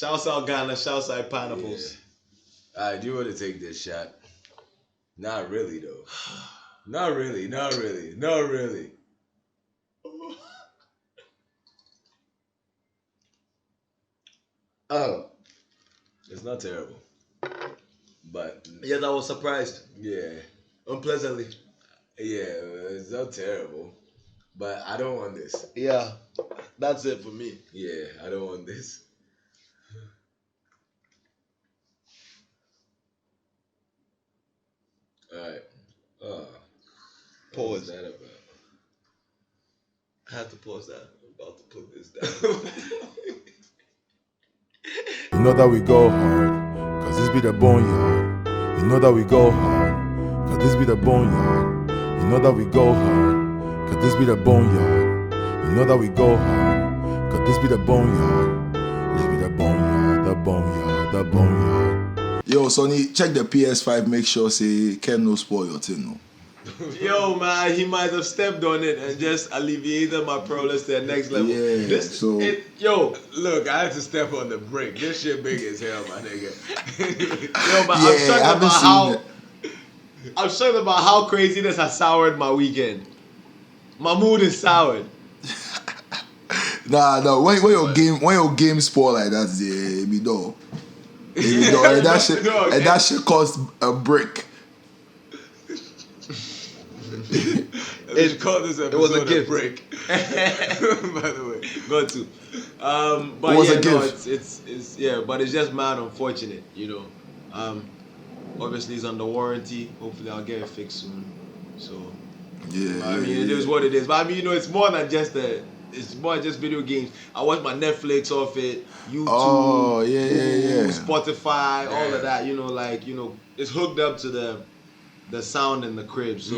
Shouts out Ghana, shouts out Pineapples. Yeah. Alright, do you want to take this shot? Not really though. Not really. Oh, it's not terrible. But Yes, I was surprised. yeah. Unpleasantly. Yeah, it's not terrible. But I don't want this. Yeah. That's it for me. Yeah, I don't want this. Alright. Oh. What was Pause. that about? I had to pause that. I'm about to put this down. You know that we go hard, cause this be the boneyard. You know that we go hard, cause this be the boneyard. You know that we go hard, cause this be the boneyard. You know that we go hard, cause this be the boneyard. This be the boneyard, the boneyard, the boneyard. Yo, Sonny, check the PS5, make sure say Ken no spoil your thing, no. Yo, man, he might have stepped on it and just alleviated my problems to the next level. Yeah, Yo, Look, I had to step on the brake. This shit big as hell, my nigga. yo, but I'm talking about how crazy this has soured my weekend. My mood is soured. Nah, when your game spoil like that, yeah, be dog. And that shit cost a brick. It was a gift. Break. By the way, Got to. But It was yeah, a no, gift. it's yeah, but it's just mad unfortunate, you know. Obviously it's under warranty. Hopefully I'll get it fixed soon. So Yeah. I mean, it is what it is. But I mean, you know, it's more than just video games. I watch my Netflix off it, YouTube, Oh, yeah. Spotify, all of that. You know, like, you know, it's hooked up to the sound in the crib. So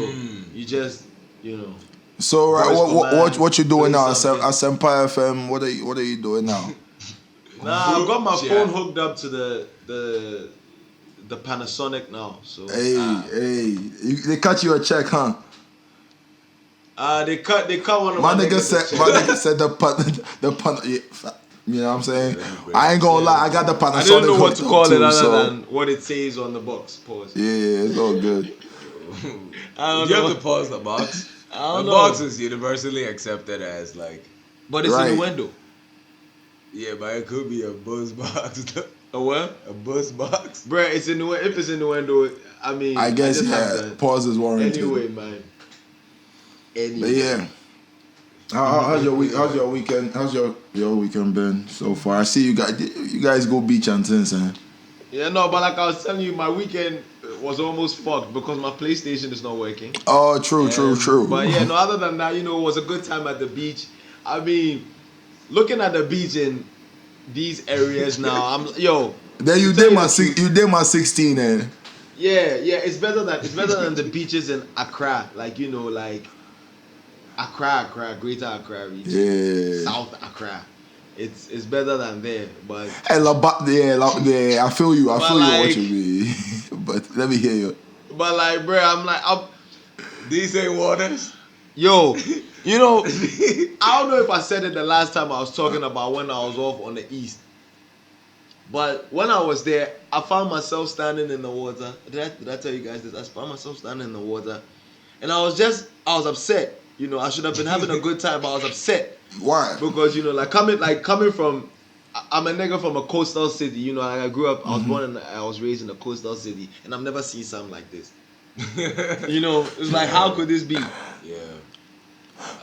you just, you know. So right, what you doing now at something. Senpai FM? What are you doing now? Nah, I've got my phone hooked up to the Panasonic now. So They cut you a check, huh? they cut one of My my nigga said the pan. You know what I'm saying? I ain't gonna lie, I got the Panasonic. I didn't know what hooked to up call it too, other so- than what it says on the box. Pause. Yeah, it's all good. I don't you know. have to pause the box. I don't The know. box is universally accepted as like, But it's Right. in the window. yeah, but it could be a buzz box. A what? A buzz box. Bruh, it's in the if it's in the window, I mean, I guess just have to- pause is warranted. Anyway, man. But yeah. How's your week? How's your weekend? How's your weekend been so far? I see you guys go beach and things, eh? Yeah, no, but like I was telling you, my weekend was almost fucked because my PlayStation is not working. Oh, true. But yeah, no, other than that, you know, it was a good time at the beach. I mean, looking at the beach in these areas now, Then you did my 16, eh? Yeah, it's better than the beaches in Accra, like, you know, like Accra, Greater Accra region, Yeah. South Accra. It's better than there, but Hey, I feel you. I feel you like- what you mean. But let me hear you. but like, bro, I'm These ain't waters. yo, you know, I don't know if I said it the last time I was talking about when I was off on the east. But when I was there, I found myself standing in the water. Did I tell you guys this? I found myself standing in the water, and I was upset. You know, I should have been having a good time, but I was upset Why? because, you know, coming from, I'm a nigga from a coastal city. You know, I grew up. I was born and I was raised in a coastal city, and I've never seen something like this. You know, it's like, how could this be? Yeah.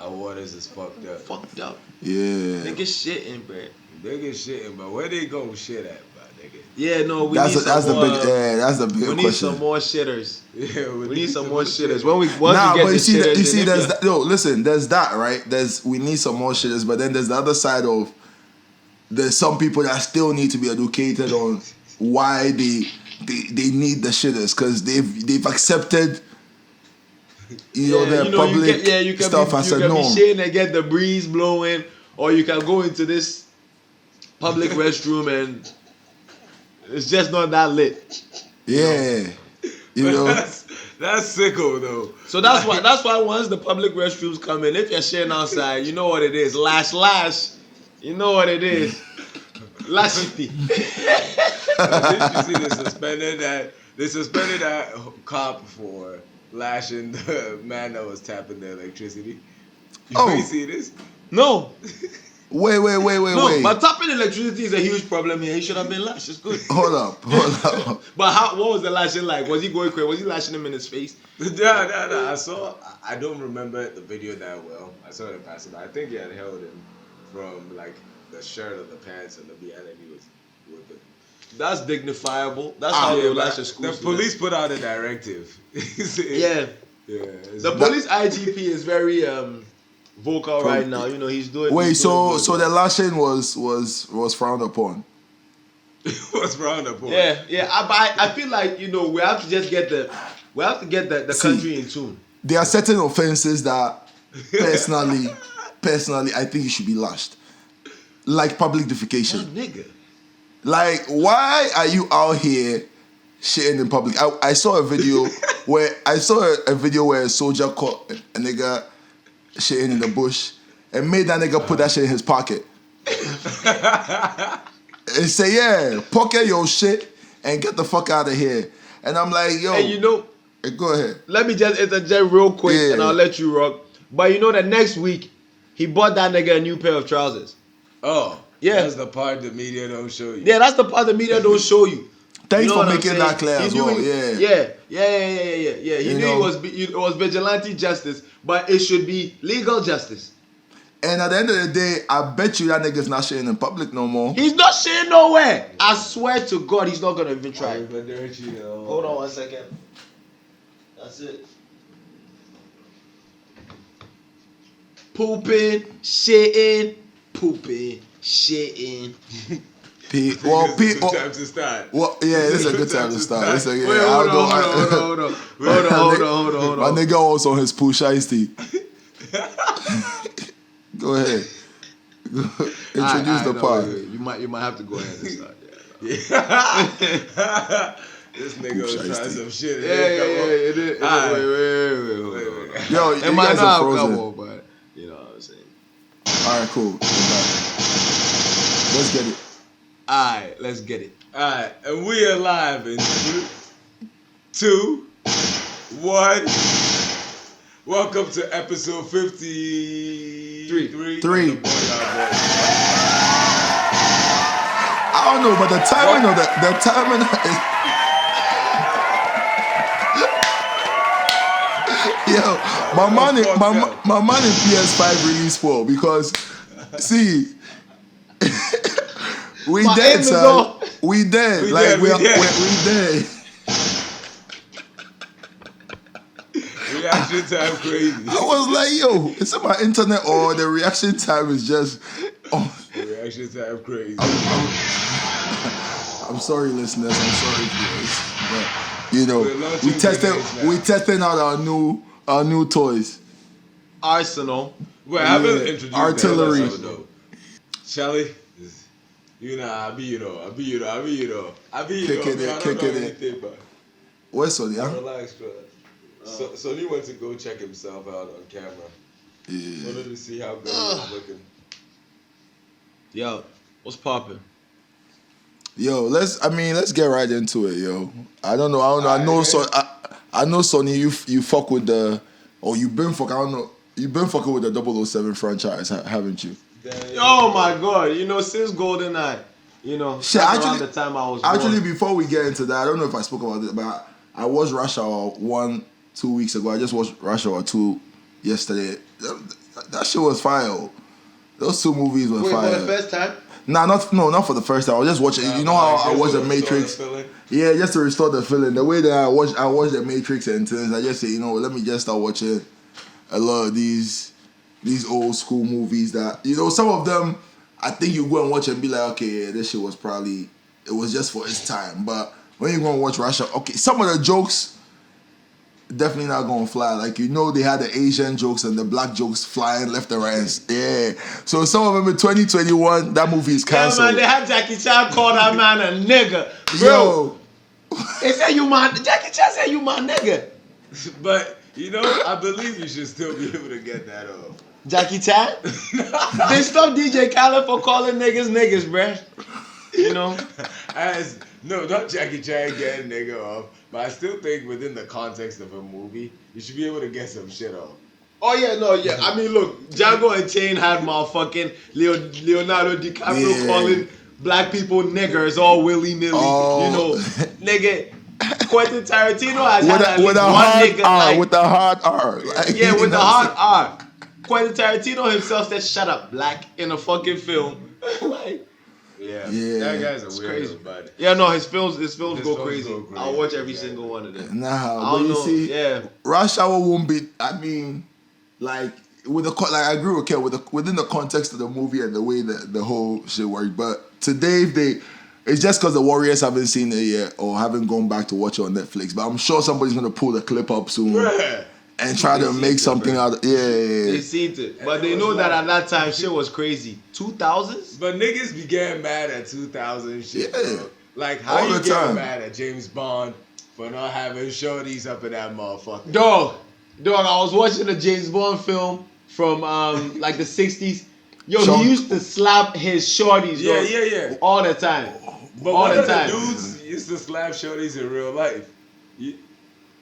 Our waters is fucked up. Fucked up. Yeah. Nigga shitting, bro. They get shitting, but where they go shit at, bro, nigga? Yeah, no, we That's need the some more. that's the big We need question. some more shitters. Yeah, We need some more shitters. Once we Nah, get but the you see, shitters, you see, then there's if that. Yo, listen, there's that, right? We need some more shitters, but then there's the other side of there's some people that still need to be educated on why they need the shitters because they've accepted, their public stuff as a norm. You can be shitting and get the breeze blowing, or you can go into this public restroom and it's just not that lit. Yeah, That's sicko though. So that's why once the public restrooms come in, if you're shitting outside, you know what it is. Lash. You know what it is. Lashity. Did you see they suspended that cop for lashing the man that was tapping the electricity? You ain't see this? No. Wait. No, but tapping electricity is a huge problem here. He should have been lashed. It's good. Hold up. But what was the lashing like? Was he going crazy? Was he lashing him in his face? No. I don't remember the video that well. I saw it passing by. I think he had held him from like the shirt or the pants and the behind, and he was whipping. That's dignifiable. That's how you lash a school. The police put out a directive. Yeah. Yeah. The police IGP is very vocal right now. You know, he's doing. Wait, he's doing so the lashing was frowned upon. What's frowned upon? Yeah. I feel like, you know, we have to just get the country in tune. There are certain offenses that personally I think you should be lashed, like public defecation. Nigga. Like, why are you out here shitting in public? I saw a video where a soldier caught a nigga shitting in the bush and made that nigga put that shit in his pocket and say, "Yeah, pocket your shit and get the fuck out of here." And I'm like, yo, and you know, go ahead. Let me just interject real quick, and I'll let you rock. But you know that next week he bought that nigga a new pair of trousers. Oh. Yeah. That's the part the media don't show you. Yeah, that's the part the media don't show you. Thanks You know for what I'm making saying? that clear He as knew well. Yeah. He You knew know? it was vigilante justice, but it should be legal justice. And at the end of the day, I bet you that nigga's not shitting in public no more. He's not shitting nowhere. I swear to God, he's not gonna even try. Hold Hold on 1 second. That's it. Pooping, shitting, shitting. Time to start. Well, yeah, this is a good time to start. It's like, yeah, Wait, hold on. My nigga was on his push iced. Go ahead. Introduce the pod. Wait. You might have to go ahead and start. This nigga was trying some shit. It is. Wait. Yo, It you might guys not are have frozen. come on, but you know what I'm saying. All right, cool. Let's get it. Alright, let's get it. Alright, and we are live in 3, 2, 1. Welcome to episode 53 of the Boneyard Boys. I don't know, but the timing of the timing is. Yo, my man in PS5 release 4 because see. We My dead, aim is son. on. We dead. We Like dead, we dead. dead. Reaction time crazy. I was like, yo, is it my internet or the reaction time is just? Oh. Reaction time crazy. I'm sorry, listeners. I'm sorry, viewers. But you know, We're launching we testing out our new toys. Arsenal. Wait, I haven't introduced artillery. the episode, though. Shelly, you know, I be you know. Kicking it. Where's Sonny? Huh? Relax, bro. So he went to go check himself out on camera. Yeah. Wanted to see how good he was looking. Yo, what's poppin'? Yo, let's get right into it, yo. I don't know. I know Sonny, you fuck with the, or you've been fucking with the 007 franchise, haven't you? Oh my God! You know, since GoldenEye, you know, Shit, around the time I was actually, born. before we get into that, I don't know if I spoke about it, but I watched Rush Hour 1 2 weeks ago. I just watched Rush Hour 2 yesterday. That shit was fire. Those two movies were fire. For the first time? Nah, not for the first time. I was just watching. You know how I watched The Matrix? Yeah, just to restore the feeling. The way that I watched The Matrix and things, I just say, you know, let me just start watching a lot of these old school movies that, you know, some of them, I think you go and watch and be like, okay, yeah, this shit was probably, it was just for its time. But when you go and watch Russia, okay, some of the jokes definitely not gonna fly. Like, you know, they had the Asian jokes and the black jokes flying left and right. Yeah. So some of them in 2021, that movie is canceled. Yeah, man, they had Jackie Chan call that man a nigga. Bro, Yo. they said Jackie Chan said you my nigga. But, you know, I believe you should still be able to get that off. Jackie Chan? They stopped DJ Khaled for calling niggas, bruh. You know? No, not Jackie Chan getting nigga off, but I still think within the context of a movie, you should be able to get some shit off. Oh yeah, no, yeah. I mean, look, Django Unchained had motherfucking Leonardo DiCaprio calling black people niggers all willy nilly. Oh. You know, nigga. Quentin Tarantino has had at with least a one hard nigga R, like, with a hard R. Like, yeah, with the hard R. Quentin Tarantino himself said, "Shut up, black," in a fucking film. Like, yeah, that guy's a weirdo, crazy. but yeah, no, his films go crazy. go crazy. I'll watch every single one of them. Nah, but you see, yeah. Rush Hour won't be. I mean, like with the like, I agree with Ken within the context of the movie and the way that the whole shit worked. But today, it's just because the Warriors haven't seen it yet or haven't gone back to watch it on Netflix. But I'm sure somebody's gonna pull the clip up soon. Bruh. And try to make something out of They seen it. But they know that at that time shit was crazy. 2000s? But niggas began mad at 2000 shit. Yeah. Bro. Like, how All you the get time. mad at James Bond for not having shorties up in that motherfucker? Dog, I was watching a James Bond film from like the 60s. Yo, Sean- he used to slap his shorties, dog, Yeah. all the time. But all one the of the time. dudes used to slap shorties in real life.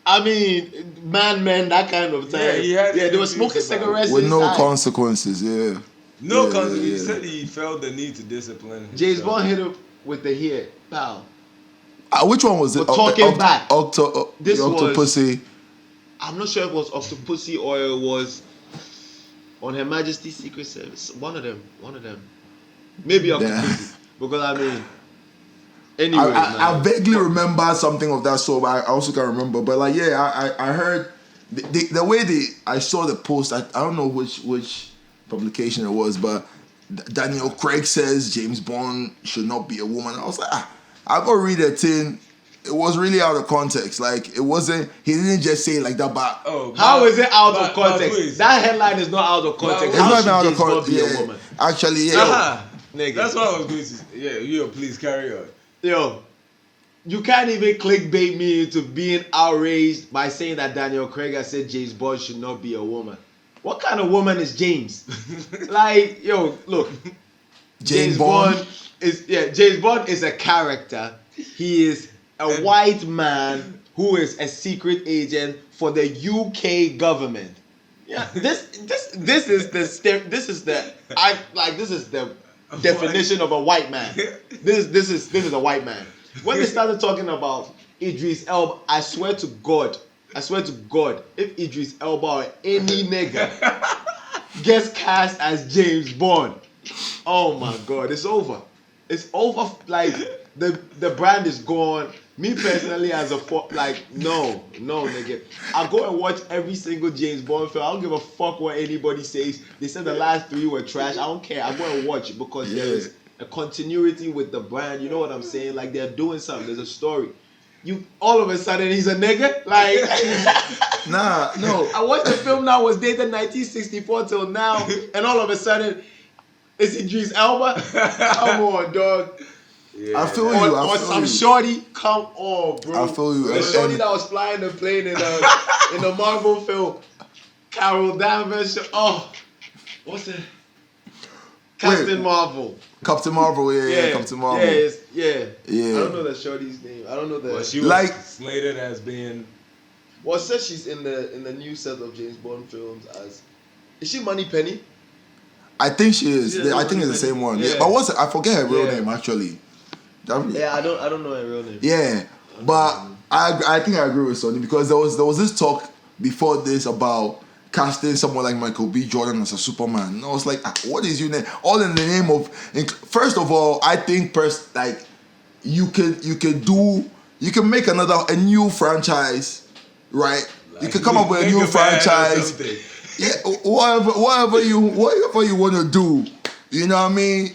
I mean, man, that kind of time. Yeah, he had they were interviews smoking about cigarettes with no inside. consequences. Yeah. No Yeah, consequence. He yeah. said he felt the need to discipline James himself. Bond hit him with the here, pow. Which one was it? We're talking back. This was- Octopussy. I'm not sure if it was Octopussy or it was on Her Majesty's Secret Service. One of them. Maybe Octopussy. Because I mean, anyway, I vaguely remember something of that sort, but I also can't remember. But like, yeah, I heard the way I saw the post. I don't know which publication it was, but Daniel Craig says James Bond should not be a woman. I was like, I go read a thing. It was really out of context. Like it wasn't. He didn't just say it like that. But how is it out of but context? please. That headline is not out of context. it's How not should out of James Bond context. be a Yeah. woman? Actually, yeah. Nigga. That's what I was going to say. Yeah, please carry on. Yo, you can't even clickbait me into being outraged by saying that Daniel Craig has said James Bond should not be a woman. What kind of woman is James? Like, yo, look. James Bond James Bond is a character. He is a white man who is a secret agent for the UK government. Yeah, this is the definition of a white man. This is a white man. When they started talking about Idris Elba, I swear to God, if Idris Elba or any nigga gets cast as James Bond, oh my God, it's over. It's over. Like the brand is gone. Me personally, as no, nigga. I go and watch every single James Bond film. I don't give a fuck what anybody says. They said the last 3 were trash. I don't care. I go and watch it because there is a continuity with the brand. You know what I'm saying? Like they're doing something. There's a story. You all of a sudden he's a nigga. Like Nah, no. I watched the film now. Was dated 1964 till now, and all of a sudden it's Idris Elba. Come on, dog. Yeah. I feel you. Or some shorty, come on, bro. I feel you. The shorty that was flying the plane in the Marvel film, Carol Danvers. Oh, what's it? Captain Marvel. Captain Marvel, yeah, Captain Marvel. Yeah. Yeah. I don't know the shorty's name. I don't know the. Well, she was Like- slated as being. Well, it says she's in the new set of James Bond films as. Is she Moneypenny? I think she is. Yeah, I think it's the same one. yeah. But I forget her real Yeah. name actually. Yeah, I don't know her real name. Yeah, but I think I agree with Sonny because there was this talk before this about casting someone like Michael B. Jordan as a Superman. And I was like, what is your name? All in the name of. First of all, I think like you can make a new franchise, right? Like, you can come up with a new franchise. Yeah, whatever you want to do, you know what I mean.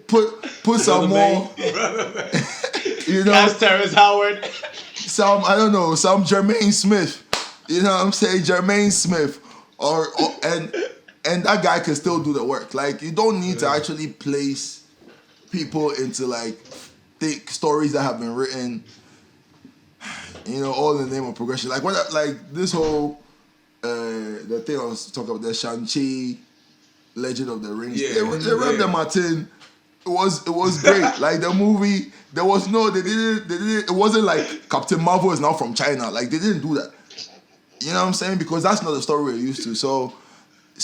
Put some more, you know. That's Terrence Howard. Some Jermaine Smith, you know what I'm saying, Jermaine Smith, and that guy can still do the work. Like you don't need to actually place people into like thick stories that have been written, you know, all in the name of progression. Like what, like this whole the thing I was talking about, the Shang-Chi, Legend of the Rings. Yeah. They read the Martin It was great. Like the movie, there was no, they didn't. It wasn't like Captain Marvel is now from China. Like they didn't do that. You know what I'm saying? Because that's not the story we're used to. So,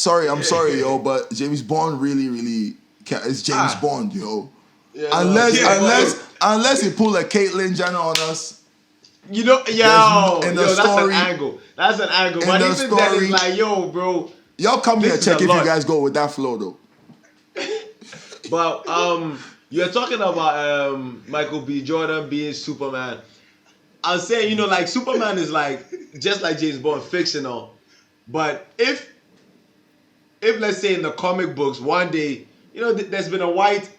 I'm sorry, yo, but James Bond really it's James Bond, yo. Yeah, Unless he pull a Caitlyn Jenner on us. You know, that's story, an angle. That's an angle. But even story, then, it's like, yo, bro. Y'all come here and check if you guys go with that flow, though. But you're talking about Michael B. Jordan being Superman. I'm saying, like Superman is like just like James Bond, fictional. But if let's say in the comic books, one day, there's been a white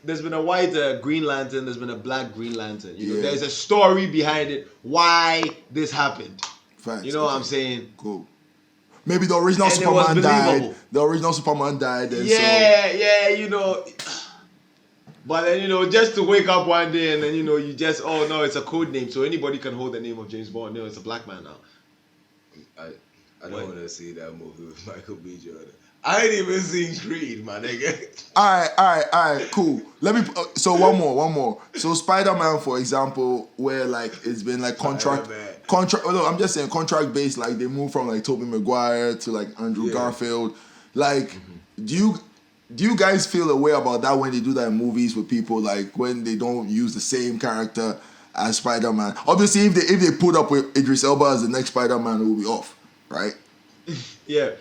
Green Lantern, there's been a black Green Lantern. There's a story behind it why this happened. Facts. You know what I'm saying? Cool. Maybe the original Superman died. The original Superman died. And But then, just to wake up one day and then, you just, oh no, it's a code name. So anybody can hold the name of James Bond. No, it's a black man now. I don't want to see that movie with Michael B. Jordan. I ain't even seen Creed, my nigga. All right, cool. Let me. So one more. So Spider-Man, for example, where like it's been like contract. No, I'm just saying contract based. Like they moved from like Tobey Maguire to like Andrew Garfield. Like, do you guys feel a way about that when they do that in movies with people? Like when they don't use the same character as Spider-Man. Obviously, if they put up with Idris Elba as the next Spider-Man, it will be off, right? Yeah,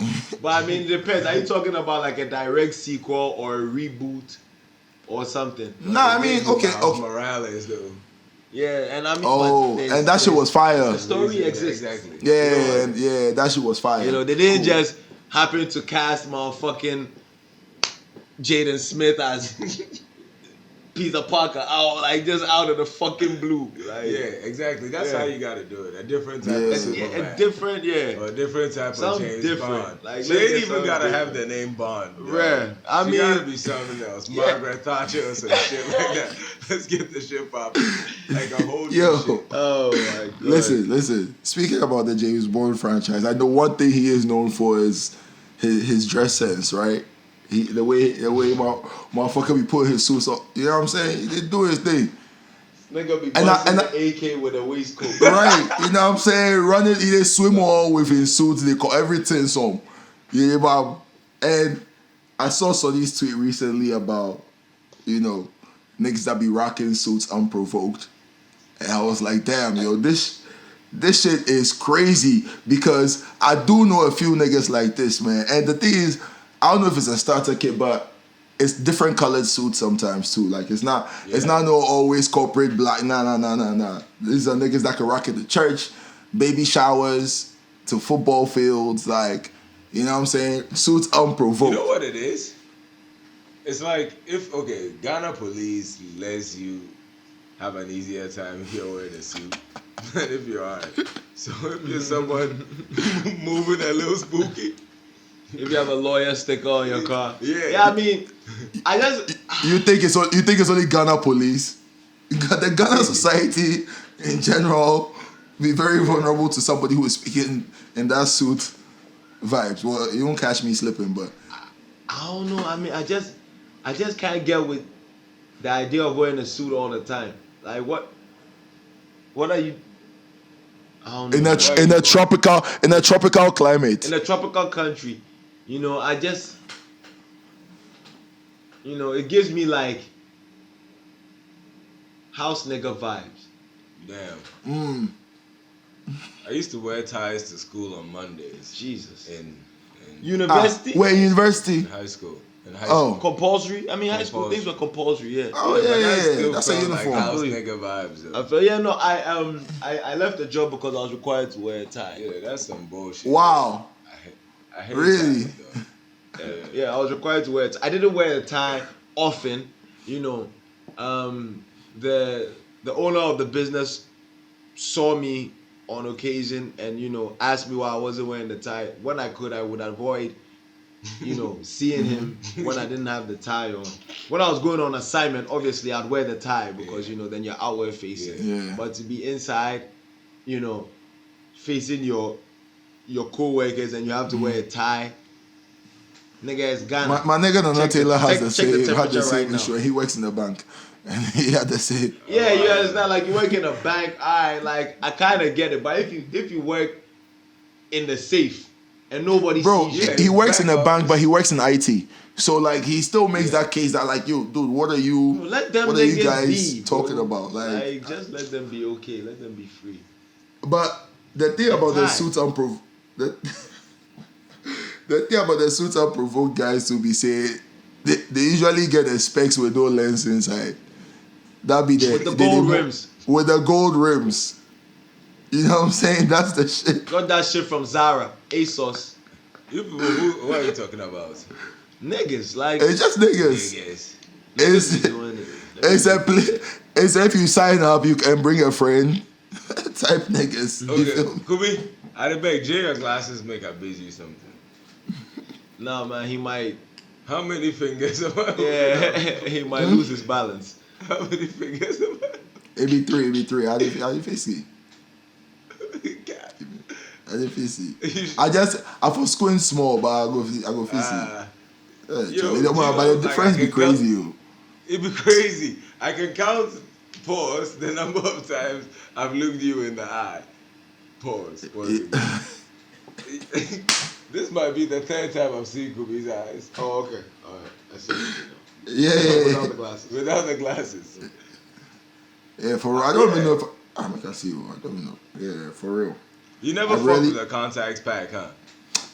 but I mean, it depends. Are you talking about like a direct sequel or a reboot or something? Nah, I mean, okay. Morales though. Yeah, and I mean, and that shit was fire. The story exists. Exactly. Yeah, that shit was fire. They didn't just happen to cast motherfucking Jaden Smith as Peter Parker out of the fucking blue. Like, yeah, exactly. That's how you gotta do it. A different type of Superman. A different, Or a different type of James Bond. Like, she ain't even gotta have the name Bond. Rare. She gotta be something else. Margaret Thatcher or some shit like that. Let's get the shit popping. Like a whole new shit. Oh my god. Listen. Speaking about the James Bond franchise, I know one thing he is known for is his dress sense, right? The way motherfucker be putting his suits on, you know what I'm saying? He do his thing. Nigga be busting the AK with a waistcoat. Right, you know what I'm saying? Running, he did swim all with his suits. They call everything some. Yeah, but and I saw Sonny's tweet recently about, niggas that be rocking suits unprovoked, and I was like, damn, yo, this shit is crazy because I do know a few niggas like this, man. And the thing is, I don't know if it's a starter kit, but it's different colored suits sometimes too. Like it's not no always corporate black. Nah. These are niggas that can rock at the church, baby showers, to football fields. Like, you know what I'm saying? Suits unprovoked. You know what it is? It's like Ghana police lets you have an easier time if you're wearing a suit than if you're alright. So if you're someone moving a little spooky. If you have a lawyer sticker on your car. Yeah, I mean, You think it's only Ghana police? The Ghana society in general be very vulnerable to somebody who is speaking in that suit vibes. Well, you won't catch me slipping, but I don't know. I mean, I just can't get with the idea of wearing a suit all the time. Like what are you? I don't know. In a tropical climate. In a tropical country. I just, it gives me like house nigga vibes. Damn. I used to wear ties to school on Mondays. Jesus. In university? Where university? In high school. Compulsory? I mean, high school things were compulsory, yeah. Oh, yeah. That's a uniform. Like house nigga vibes. Though. I feel, I left the job because I was required to wear a tie. Yeah, that's some bullshit. Wow. I hate really? Ties, yeah, I was required to wear it. I didn't wear a tie often. The owner of the business saw me on occasion and asked me why I wasn't wearing the tie. When I could, I would avoid seeing him when I didn't have the tie on. When I was going on assignment, obviously I'd wear the tie because then you're outward facing. Yeah. But to be inside, facing your co-workers and you have to wear a tie. Nigga, it's Ghana. My nigga Nana Taylor has the check the same temperature right now. issue. He works in the bank, and he had the same. Yeah, it's not like you work in a bank. Like I kind of get it, but if you work in the safe and nobody Bro, sees you, he works in a back bank, but he works in IT. So like he still makes that case that like, yo, dude, what are you? let them What are you niggas guys be, talking bro. about? Like, just let them be okay. Let them be free. but the thing about the Hi. suits the thing about the suits unprovoked guys to be saying they usually get the specs with no lens inside. That be With the gold rims. With the gold rims. You know what I'm saying? That's the shit. Got that shit from Zara, ASOS. You people, what are you talking about? Niggas, like It's just niggas. Niggas. be doing it. It's if you sign up, you can bring a friend. Type niggas. You feel Okay, me? Kubi, I beg, Jay glasses make a busy something. Nah, man, he might. How many fingers am I? Yeah, he might lose his balance. How many fingers am I? It be three. How do you face it? God. I didn't face it. I for squint small, but I go face it. Yo, But the difference be crazy, yo. It be crazy. I can count, pause, the number of times I've looked you in the eye. Pause. This might be the third time I've seen Kubi's eyes. Oh, okay. All right. I see. Yeah. Without the glasses. Without the glasses. Yeah, for real. I don't even know if I can see you. I don't even know. Yeah, for real. You never fucked with a contacts pack, huh?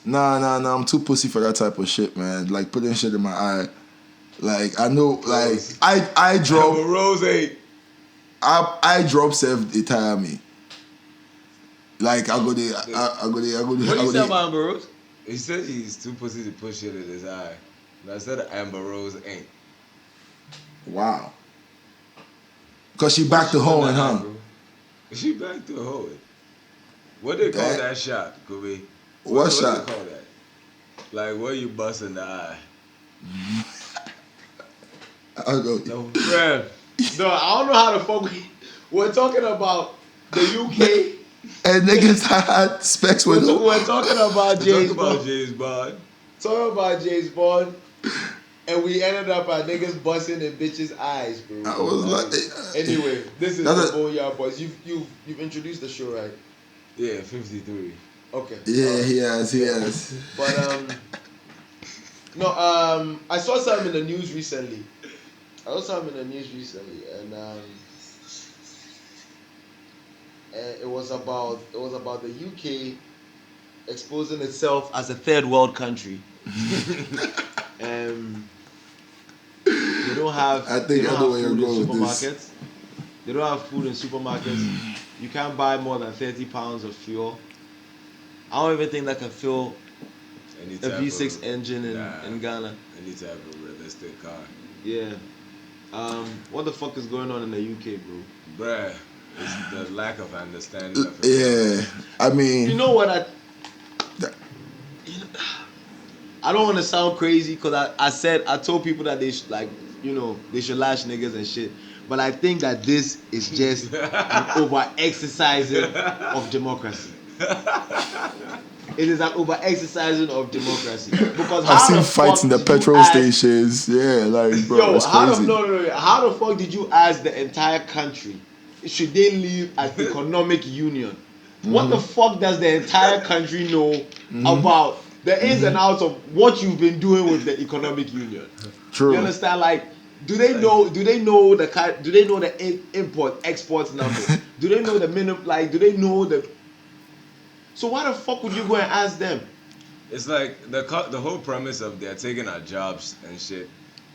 Nah. I'm too pussy for that type of shit, man. Like putting shit in my eye. Like I know, like I drop. But Rose ain't. I drop self they tire me. Like I go there. What do you say about Amber Rose? He said he's too pussy to put shit in his eye. And I said Amber Rose ain't. Wow. Cause she back to hoeing, huh? She back to hoeing. What they call that shot, Kubi? What shot? shot? What they call that? Like where you bust in the eye. I go. No, bruh. No, I don't know how the fuck we're talking about the UK. And niggas had specs with who? We're talking about James Bond. James Bond. Talking about James Bond. And we ended up at niggas busting in bitches' eyes, bro. I was like, anyway, this is the Boneyard Boys. You've introduced the show, right? Yeah, 53. Okay. Yeah, he has. But I saw something in the news recently. And it was about the UK exposing itself as a third world country. They don't have. I think I know where you're going with this. They don't have food in supermarkets. You can't buy more than 30 pounds of fuel. I don't even think that can fill a V6 engine in Ghana. Any type of realistic car. Yeah. What the fuck is going on in the UK, bro? Bruh, it's the lack of understanding of it. Yeah, I mean, you know what I don't want to sound crazy because I told people that they should they should lash niggas and shit. But I think that this is just an over-exercising of democracy. It is an over-exercising of democracy. Because I've seen fights in the petrol stations. Yeah, like, bro, it's crazy. How the fuck did you ask the entire country, should they leave as economic union? Mm-hmm. What the fuck does the entire country know about the ins and outs of what you've been doing with the economic union? True. You understand? Like, do they know the import export numbers? Do they know the minimum? Like, do they know the? So why the fuck would you go and ask them? It's like the whole premise of they're taking our jobs and shit.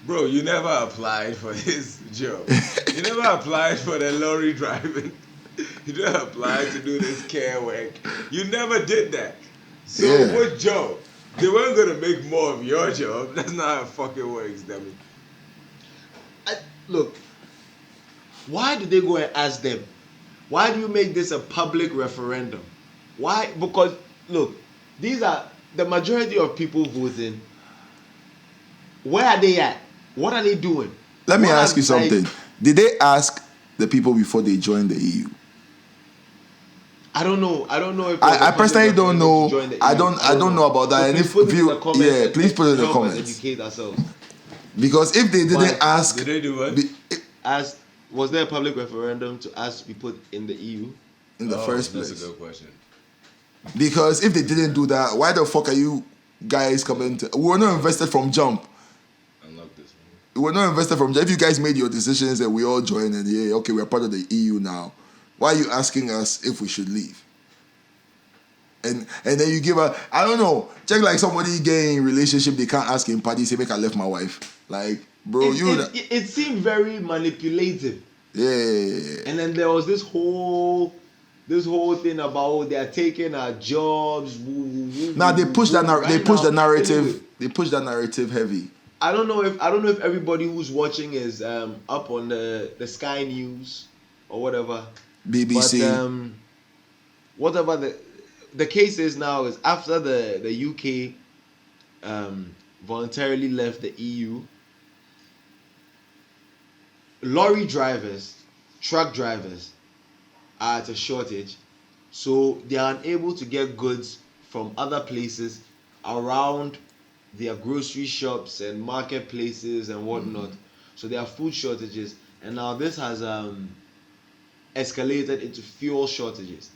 Bro, you never applied for this job. You never applied for the lorry driving. You never applied to do this care work. You never did that. So what job? They weren't gonna make more of your job. That's not how it fucking works, dummy. Look, why did they go and ask them? Why do you make this a public referendum? Why? Because look, these are the majority of people voting. Where are they at? What are they doing? Let me ask you something. Did they ask the people before they joined the EU? I don't know. I don't know if I personally don't know. I don't know about that. So And please if put it in you, the comments. yeah, please put it in the help us comments. educate ourselves. Because if they didn't ask, Did they do what? Was there a public referendum to ask to be put in the EU? In the first place. That's a good question. Because if they didn't do that, why the fuck are you guys coming to? We were not invested from jump. Unlock this one. We were not invested from jump. If you guys made your decisions and we all joined and yeah, okay, we're part of the EU now. Why are you asking us if we should leave? And then you give a, I don't know, check like somebody getting in relationship, they can't ask him party, say, make I left my wife. Like, bro, it seemed very manipulative. Yeah. And then there was this whole thing about they are taking our jobs. Now they push that they push the narrative. They push that narrative heavy. I don't know if everybody who's watching is up on the Sky News or whatever. BBC. But whatever the case is now is after the UK voluntarily left the EU, lorry drivers, truck drivers are at a shortage, so they are unable to get goods from other places around their grocery shops and marketplaces and whatnot. So there are food shortages, and now this has escalated into fuel shortages.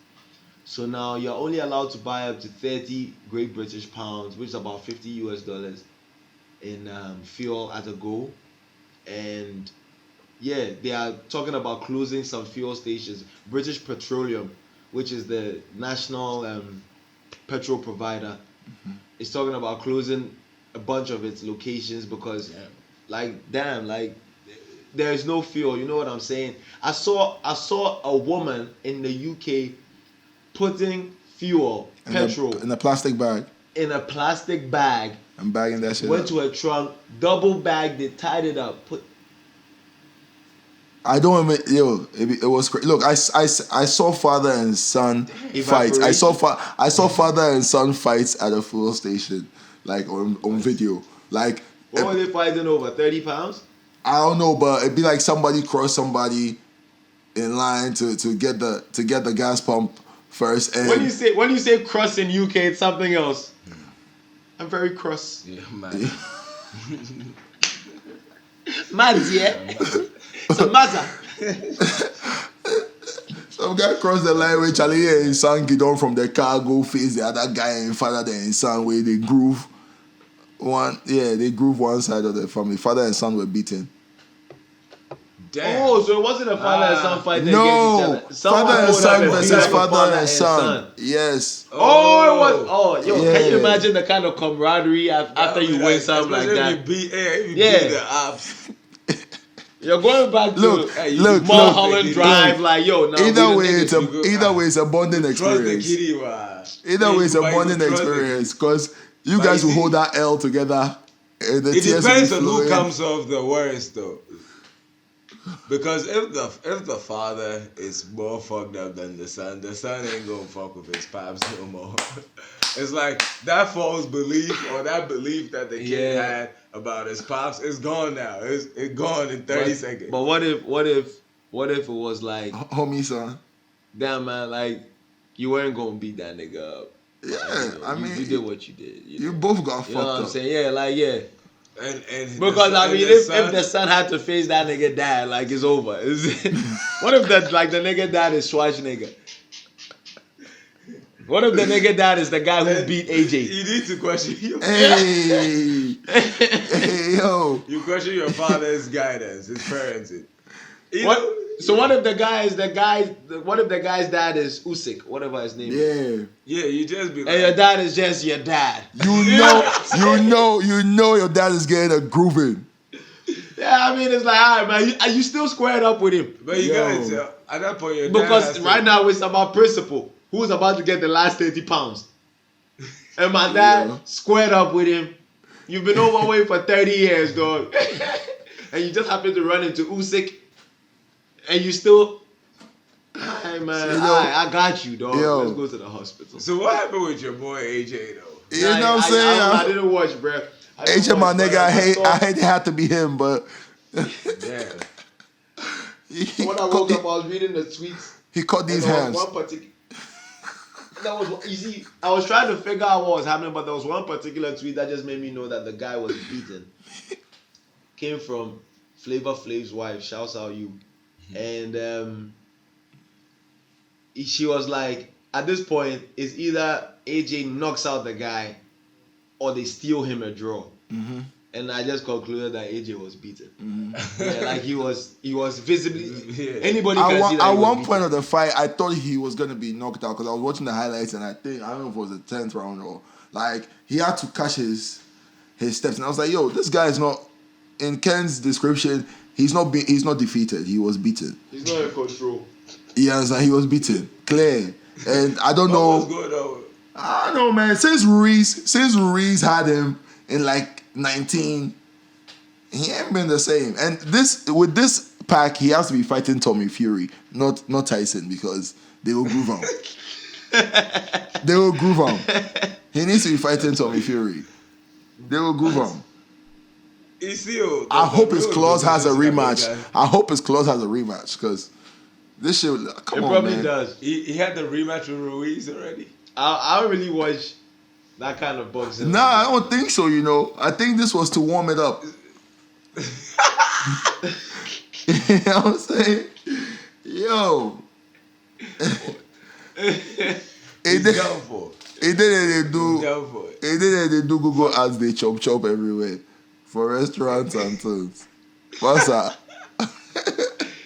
So now you're only allowed to buy up to 30 Great British pounds, which is about $50 US in fuel at a go. And yeah, they are talking about closing some fuel stations. British Petroleum, which is the national petrol provider, is talking about closing a bunch of its locations because there is no fuel. You know what I'm saying? I saw a woman in the UK putting petrol in a plastic bag. In a plastic bag. I'm bagging that shit. Went to her trunk, double bagged it, tied it up, I don't even, it was crazy. Look, I saw father and son fights. I saw father and son fights at a fuel station, like on video. Like, what were they fighting over? 30 pounds? I don't know, but it'd be like somebody cross somebody in line to get the gas pump first. And when you say cross in UK, it's something else. I'm very cross. Yeah, man. Mad, yeah. It's a matter. Some guy crossed the line with Charlie and his son get on from the car, go face the other guy and father and his son where they groove one side of the family. Father and son were beaten. Damn. Oh, so it wasn't a father and son fight against each other. Father and son versus father and son. Yes. Oh, it was. Oh, yo, yeah. Can you imagine the kind of camaraderie after you win something like that? You beat the ops. You're going back to look, Mulholland Drive, like yo. Now either way, it's a bonding experience. Either way, it's a bonding experience because you guys will hold that L together. And the it depends on who comes off the worst, though. Because if the father is more fucked up than the son ain't gonna fuck with his pops no more. It's like that false belief or that belief that the kid had about his pops is gone now. It's gone in 30 seconds. But what if it was like, homie son, damn man, like you weren't gonna beat that nigga up. Yeah, like, you did what you did. You both got fucked up. You know what I'm saying? Yeah, like yeah. And because if the son had to face that nigga dad, like it's over. What if the nigga dad is Schwarzenegger? What if the nigga dad is the guy who beat AJ? You need to question your hey yo. You question your father's guidance, his parenting. What if the guy's dad is Usyk, whatever his name is? Yeah, you just be like, and your dad is just your dad. You know your dad is getting a grooving. Yeah, I mean it's like, all right, man, you still squared up with him. But you gotta tell at that point your because right now it's about principle. Who's about to get the last 30 pounds? And my dad squared up with him. You've been overweight for 30 years, dog. And you just happen to run into Usyk. And you still, hey man, I got you, dog. Let's go to the hospital. So what happened with your boy AJ though? You know what I'm saying? I didn't watch, bro. AJ, my nigga, I hate it had to be him, but damn. When I woke up, I was reading the tweets. He caught these hands. that was you see. I was trying to figure out what was happening, but there was one particular tweet that just made me know that the guy was beaten. Came from Flavor Flav's wife. Shouts out you, and she was like, at this point, it's either AJ knocks out the guy, or they steal him a draw. Mm-hmm. And I just concluded that AJ was beaten. Mm-hmm. Yeah, like he was visibly. Yeah. Anybody can see that. At he was one beaten. point of the fight, I thought he was gonna be knocked out because I was watching the highlights and I don't know if it was the 10th round or like he had to catch his steps and I was like, yo, this guy is not. In Ken's description, he's not defeated. He was beaten. He's not in control. Yes, and he was beaten, clear. And I don't know. What was going on? I don't know, man. Since Ruiz had him in like 19, he ain't been the same. And with this pack, he has to be fighting Tommy Fury, not Tyson, because they will groove him. They will groove him. He needs to be fighting Tommy Fury. They will groove him. I hope his clause has a rematch. I hope his clause has a rematch because this shit. Come on, probably man. does. He had the rematch with Ruiz already. I don't really watch that kind of boxing. Nah, I don't think so. You know, I think this was to warm it up. You know what I'm saying? Yo. He's done for. It didn't do. He's done for it. It didn't do Google ads. They chop everywhere for restaurants and things. What's that?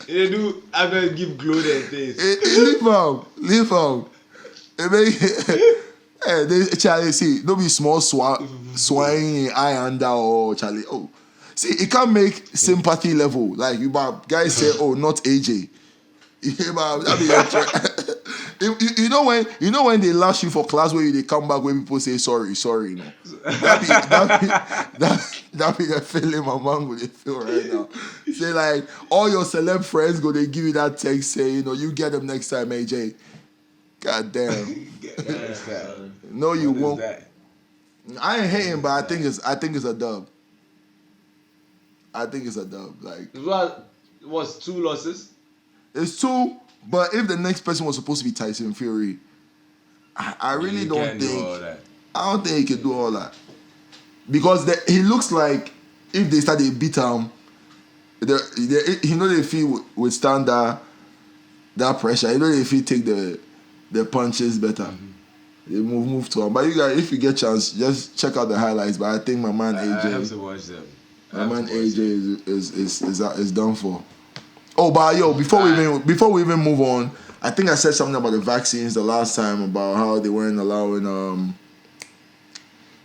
They do. I'm gonna give glow their things. Leave him. Hey, Charlie, see, don't be small swine eye under or Charlie. Oh, see, it can't make sympathy level. Like you guys say, oh, not AJ. You know when they lash you for class where they come back when people say sorry, you know. That be the feeling my man would feel right now. Say like all your celeb friends go, they give you that text say, you know, you get them next time, AJ. God damn. No, you won't. I ain't hating, but I think it's a dub. I think it's a dub. Like It was 2 losses. it's 2, but if the next person was supposed to be Tyson Fury, I really don't think. I don't think he can do all that because he looks like if they start to beat him, they feel withstand that pressure. They feel take the punches better. Mm-hmm. They move to him. But you guys, if you get chance, just check out the highlights. But I think my man AJ. I have to watch them. My man AJ is done for. Oh, but yo, before we even move on, I think I said something about the vaccines the last time about how they weren't allowing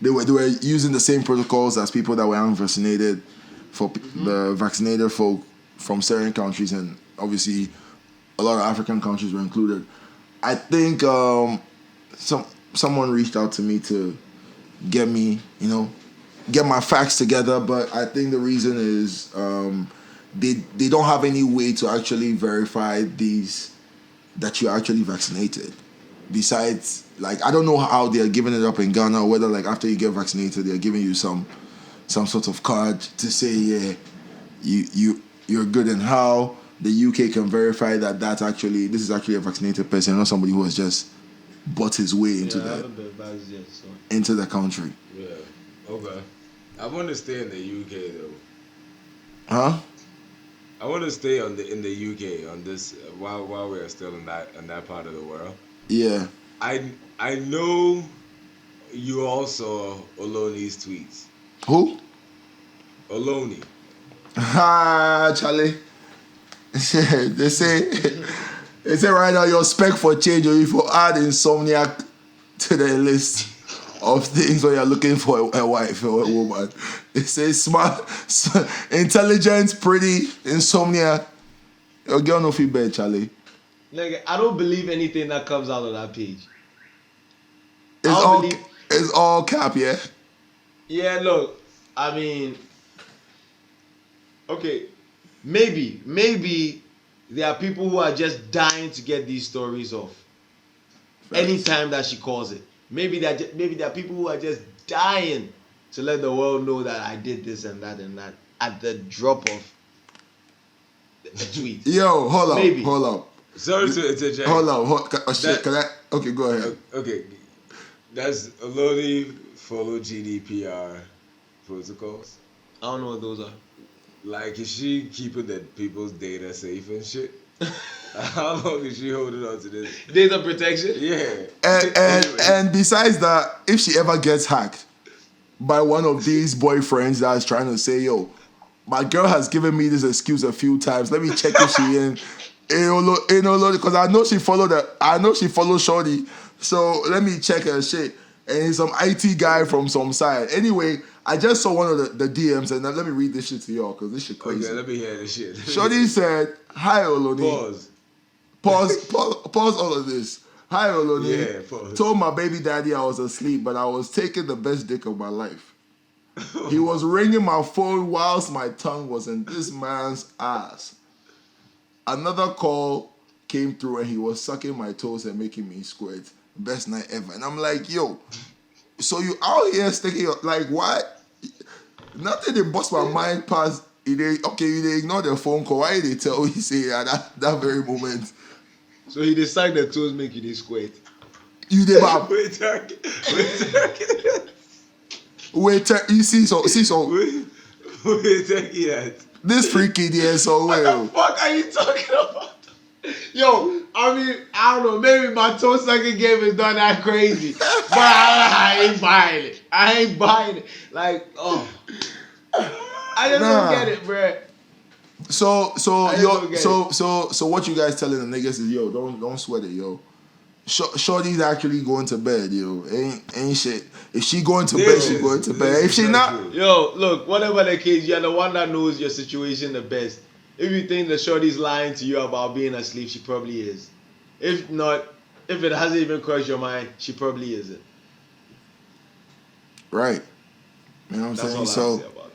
they were using the same protocols as people that were unvaccinated for the vaccinated folk from certain countries, and obviously a lot of African countries were included. I think someone reached out to me to get me, get my facts together, but I think the reason is they don't have any way to actually verify that you're actually vaccinated. Besides, like, I don't know how they are giving it up in Ghana, or whether like after you get vaccinated they're giving you some sort of card to say you're good, and how the UK can verify that this is actually a vaccinated person, not somebody who has just bought his way into into the country. Yeah. Okay. I want to stay in the UK though. Huh? I want to stay in the UK on this while we are still in that part of the world. Yeah. I know you all saw Oloni's tweets. Who? Oloni. Charlie. They say right now your spec for change, or if you add insomniac to the list of things when you're looking for a wife or a woman. They say smart, intelligent, pretty, insomniac. Your girl no feel bad, Charlie. Like, I don't believe anything that comes out of that page. It's all cap, yeah? Yeah, look, I mean, okay, maybe there are people who are just dying to get these stories off. Anytime that she calls it. Maybe there are people who are just dying to let the world know that I did this and that at the drop of a tweet. Yo, hold up. Sorry to interject. Hold on. Shit, can I? Okay, go ahead. Okay, that's Oloni follow GDPR protocols. I don't know what those are. Like, is she keeping the people's data safe and shit? How long is she holding on to this? Data protection? Yeah. And besides that, if she ever gets hacked by one of these boyfriends that's trying to say, yo, my girl has given me this excuse a few times. Let me check if she in. Because I know she followed Shorty. So let me check her shit. And he's some IT guy from some side. Anyway, I just saw one of the DMs, and let me read this shit to y'all because this shit crazy. Okay, let me hear this shit. Shorty said, "Hi Oloni." Pause all of this. Hi Oloni. Yeah, pause. Told my baby daddy I was asleep, but I was taking the best dick of my life. He was ringing my phone whilst my tongue was in this man's ass. Another call came through and he was sucking my toes and making me squirt. Best night ever. And I'm like, yo, so you out here sticking like what? Nothing did bust my mind past. You ignore the phone call. Why did they tell you say that very moment? So he decided the toes make you this squirt. You did my Wait, turkey. wait. You see so Wait, turkey that. this freaky there so well. What are you talking about? Yo, I mean, I don't know. Maybe my toe sucking game is not that crazy, but I ain't buying it. Like, oh, I just don't get it, bruh. So what you guys telling the niggas is, yo, don't sweat it, yo. Shorty's actually going to bed, yo. Ain't shit. If she going to bed, she going to bed. If she not, yo, look, whatever the case, you're the one that knows your situation the best. If you think the shorty's lying to you about being asleep, she probably is. If not, if it hasn't even crossed your mind, she probably isn't. right? You know what I'm That's saying? all I So, say about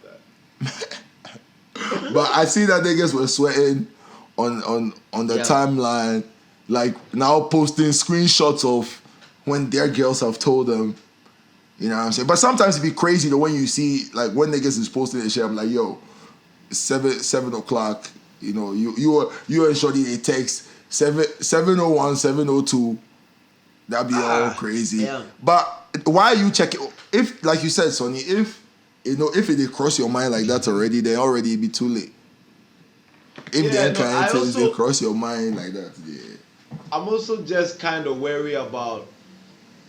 that. but I see that niggas were sweating on the timeline, like now posting screenshots of when their girls have told them. You know what I'm saying? But sometimes it be crazy though when you see like when niggas is posting this shit. I'm like, yo, 7 o'clock. You know, you and Shorty they text 7:01, 7:02. That'd be all crazy. Yeah. But why are you checking? If like you said, Sonny, if it cross your mind like that already, then already it be too late. If the client tells they cross your mind like that, yeah. I'm also just kind of wary about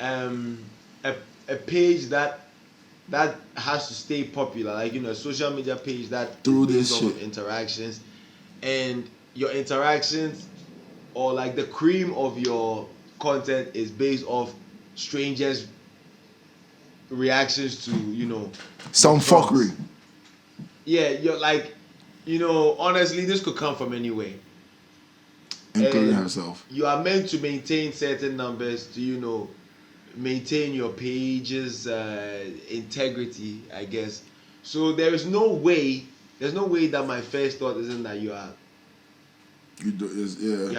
a page that has to stay popular, like a social media page that through is this based shit off of interactions, and your interactions or like the cream of your content is based off strangers' reactions to some fuckery. Yeah, you're like, honestly, this could come from anywhere. Including And herself. You are meant to maintain certain numbers to, maintain your page's integrity, I guess. So there's no way that my first thought isn't that you're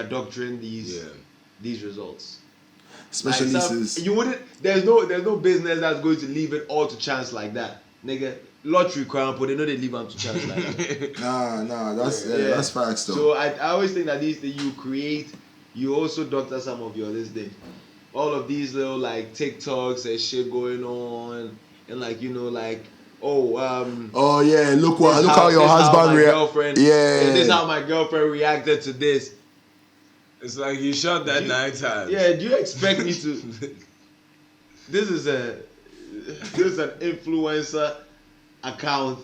doctoring these results. Especially like, since you wouldn't. There's no business that's going to leave it all to chance like that, nigga. Lottery crown, but they know they leave them to chance like that. Nah, that's facts though. So I always think that these things you create, you also doctor some of your this thing. All of these little like TikToks and shit going on, and oh yeah, look how your husband reacted. Yeah, and this is how my girlfriend reacted to this. It's like you shot that 9 times. Yeah, do you expect me to? This is an influencer account,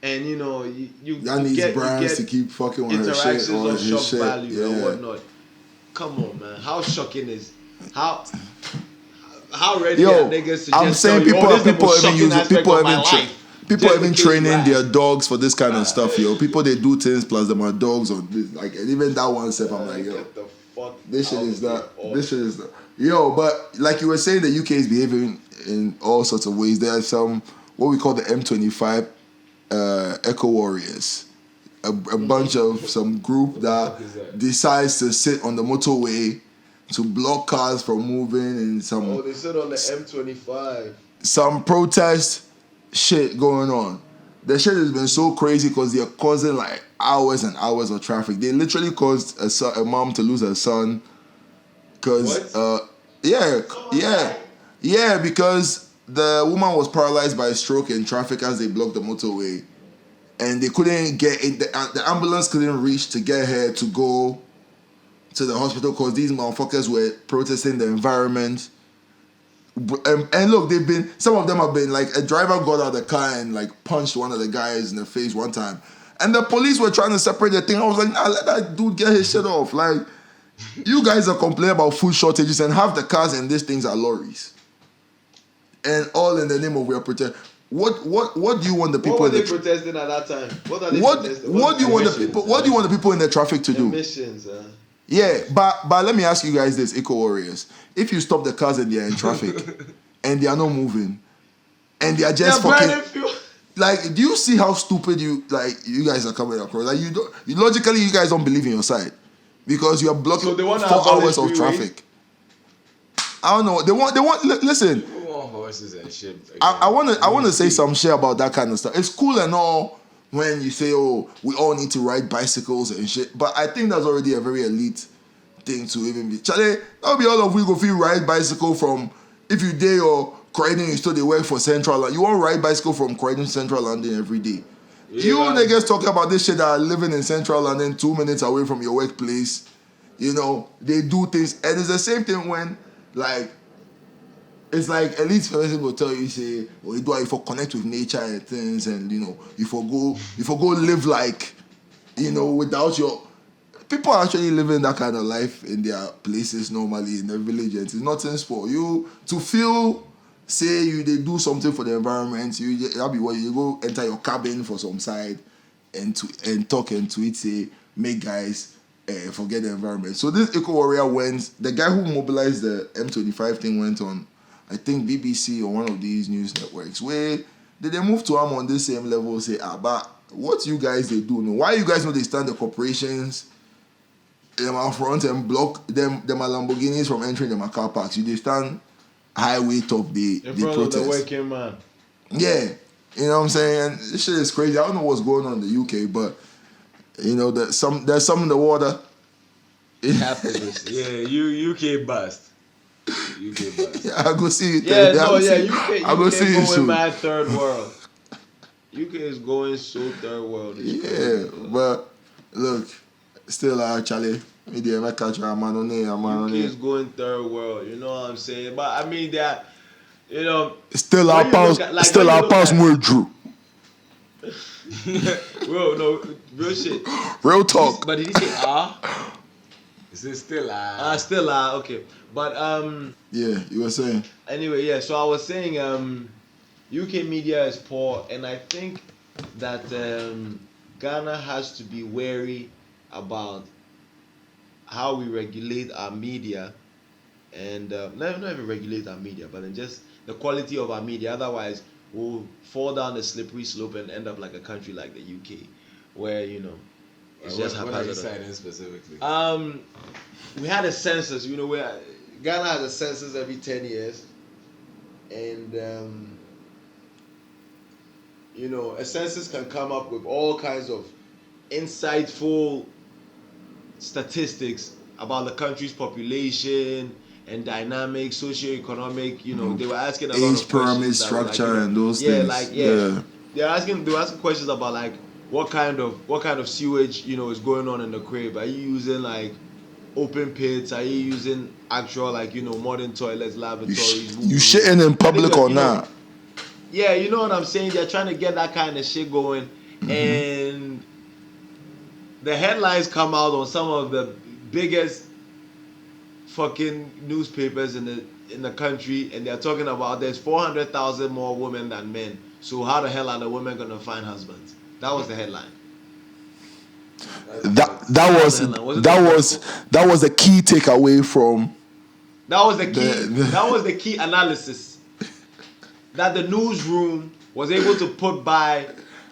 and you that needs get, brands to keep fucking with her shit or of his shock shit. value and Yeah. whatnot. Come on, man. How shocking is how ready Yo, are niggas to I'm just saying tell you, people this is the most even shocking use aspect people of my even life. people Just even in case training you laugh. their dogs for this kind of stuff, yo. People they do things plus them are dogs on this, like and even that one step. I'm like, yo, Get the fuck this shit out is of not. here. This shit is not. Yo, but like you were saying, the UK is behaving in all sorts of ways. There are some what we call the M25 Eco Warriors. A bunch of some group that decides to sit on the motorway to block cars from moving and some. Oh, they sit on the M25. Some protest shit going on. the shit has been so crazy because they're causing like hours and hours of traffic. They literally caused a mom to lose her son. Because, yeah, because the woman was paralyzed by a stroke in traffic as they blocked the motorway. And they couldn't get in, the ambulance couldn't reach to get her to go to the hospital because these motherfuckers were protesting the environment. And look, some of them have been like, a driver got out of the car and like punched one of the guys in the face one time. And the police were trying to separate the thing. I was like, nah, let that dude get his shit off. Like, you guys are complaining about food shortages and half the cars in these things are lorries. And all in the name of we are protecting. What do you want the people? What were they protesting at that time? What are they protesting? What do you want the people? What do you want the people in the traffic to do? Emissions. Yeah, but let me ask you guys this, Eco Warriors. If you stop the cars and they are in traffic and they are not moving and they are just fucking like, do you see how stupid you guys are coming across? Like logically you guys don't believe in your side because you are blocking 4 hours of traffic. I don't know. They want listen. Horses and shit. I want to say some shit about that kind of stuff. It's cool and all when you say, oh, we all need to ride bicycles and shit, but I think that's already a very elite thing to even be. Charlie, that'll be all of we go feel ride bicycle from, if you day or Croydon, you still they work for Central London. You won't ride bicycle from Croydon Central London every day. Yeah, you niggas talking about this shit that are living in Central London 2 minutes away from your workplace. You know, they do things, and it's the same thing when like. It's like elite person will tell you, say, oh, you do it for connect with nature and things, and you know, you for go live like, you know, without your people are actually living that kind of life in their places normally in the village, and it's nothing for you to feel. Say they do something for the environment. That'll be what you go enter your cabin for some side, and talk and tweet, say, make guys forget the environment. So this Eco Warrior went. The guy who mobilized the M25 thing went on, I think BBC or one of these news networks, where did they move to him on this same level, say, but what you guys they do? No? Why you guys know they stand the corporations them out front and block them Lamborghinis from entering them car parks? You they stand highway top the protest. Of the working man. Yeah. You know what I'm saying? And this shit is crazy. I don't know what's going on in the UK, but you know, there's some in the water. Capitalist. Yeah, UK bust. Yeah, I go see it. UK. I go see it soon. Mad third world. UK is going so third world. But look, still Charlie. Me ever catch a man on there, UK is going third world. You know what I'm saying? But I mean that, you know. Still our past more Drew. Well, no, real shit. Real talk. But did he say Is it still still okay. But yeah, you were saying. Anyway, yeah. So I was saying UK media is poor, and I think that Ghana has to be wary about how we regulate our media, and not even regulate our media, but then just the quality of our media. Otherwise, we'll fall down the slippery slope and end up like a country like the UK, where you know. It's just what are you citing specifically? We had a census, you know, where Ghana has a census every 10 years, and you know, a census can come up with all kinds of insightful statistics about the country's population and dynamics, socio-economic. You know, they were asking about age pyramid structure, like, and those things. They were asking questions about like. What kind of sewage, you know, is going on in the crib? Are you using like open pits? Are you using actual like, you know, modern toilets, lavatories? You shitting in public or not? Yeah, you know what I'm saying? They're trying to get that kind of shit going, and the headlines come out on some of the biggest fucking newspapers in the country, and they're talking about there's 400,000 more women than men. So how the hell are the women gonna find husbands? That was the headline. That was the key takeaway from. That was the key analysis that the newsroom was able to put by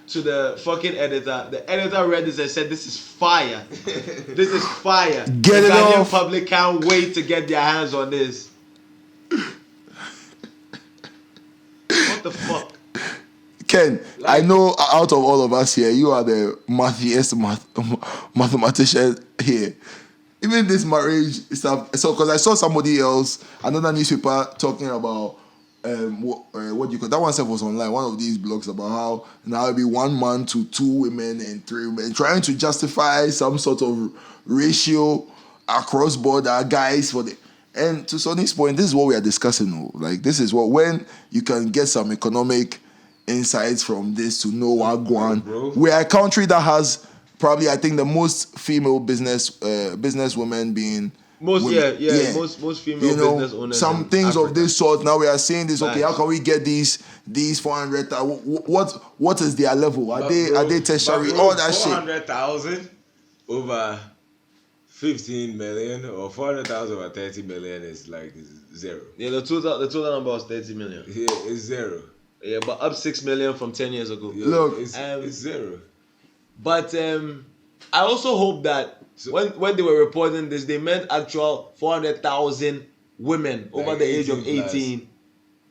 to the fucking editor. The editor read this and said, "This is fire. This is fire. Get the it Ghanaian off. public can't wait to get their hands on this." What the fuck? Ken, I know out of all of us here, you are the mathematician here. Even this marriage stuff. So, because I saw somebody else, another newspaper talking about what do you call that one? Stuff was online. One of these blogs about how now it'll be 1 man to 2 women and 3 women, trying to justify some sort of ratio across border guys for the. And to Sonny's point, this is what we are discussing. Like, this is what when you can get some economic insights from this to know what going. We are a country that has probably, I think, the most female business women being most women. most female business owners. Some things Africa. of this sort. Now we are saying this. Okay, how can we get these 400? What is their level? Are they tertiary? All that 400,000 over 15 million or 400,000 over 30 million is like zero. Yeah, the total number was 30 million. Yeah, it's zero. Yeah, but up 6 million from 10 years ago. Yeah, look, it's zero. But I also hope that when they were reporting this, they meant actual 400,000 women over like the age of 18. Plus.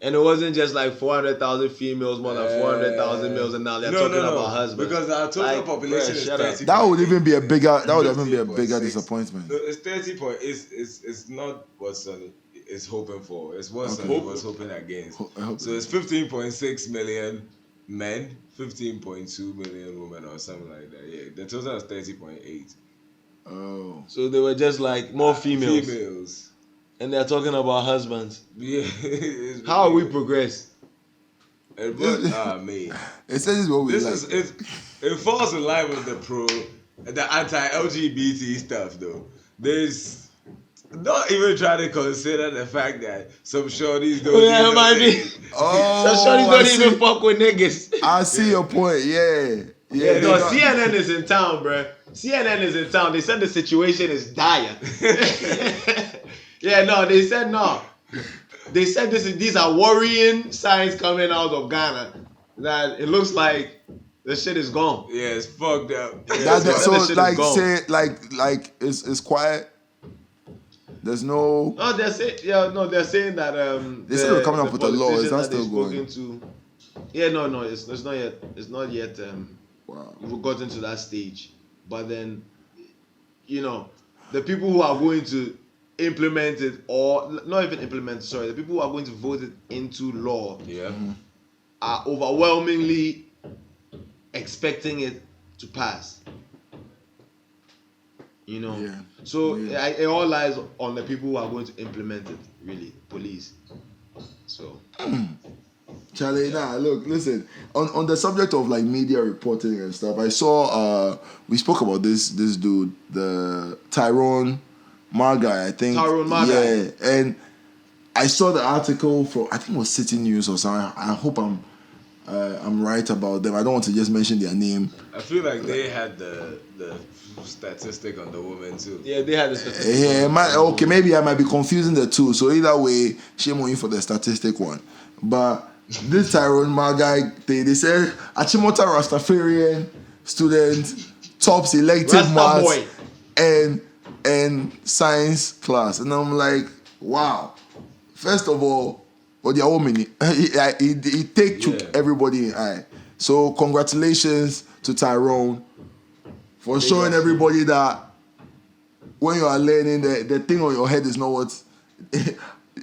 And it wasn't just like 400,000 females, more than 400,000 males, and now they're talking about husbands. Because our total population is 30. That would even be a bigger. That would even be a bigger disappointment. So it's 30 point. It's not what Sonny is hoping for. It's what Sonny was hoping against. So it's 15.6 million men, 15.2 million women, or something like that. Yeah, the total is 30.8. Oh. So they were just like more females. Females. And they're talking about husbands. Yeah. How are we progress? Man. It says what we like. It falls in line with the anti-LGBT stuff, though. There's not even trying to consider the fact that some shorties don't. Yeah, it might be. Oh, some shorties don't even fuck with niggas. I see your point. Yeah. No, CNN is in town, bruh. CNN is in town. They said the situation is dire. Yeah, no, they said no. They said these are worrying signs coming out of Ghana that it looks like the shit is gone. Yeah, it's fucked up. So like say like it's quiet. There's no. No, they're saying that they said they're coming up with a law. Is that still going? Yeah, no, it's not yet. It's not yet. Wow. We've gotten to that stage, but then, the people who are going to implement it, or not even implement it, sorry, the people who are going to vote it into law, are overwhelmingly expecting it to pass. So it all lies on the people who are going to implement it, really, police. So Charlie, look, listen. On the subject of like media reporting and stuff, I saw we spoke about this dude, the Tyrone Margai, I think. Tyrone Margai. Yeah, and I saw the article from, I think it was City News or something. I hope I'm right about them. I don't want to just mention their name. I feel like they had the statistic on the woman too. Yeah, they had the statistic. Yeah, maybe I might be confusing the two. So either way, shame on you for the statistic one. But this Tyrone Margai thing, they said Achimota Rastafarian student tops elective maths and science class, and I'm like, wow. First of all, what the woman he took everybody in eye. So congratulations to Tyrone for showing everybody that when you are learning, the thing on your head is not what.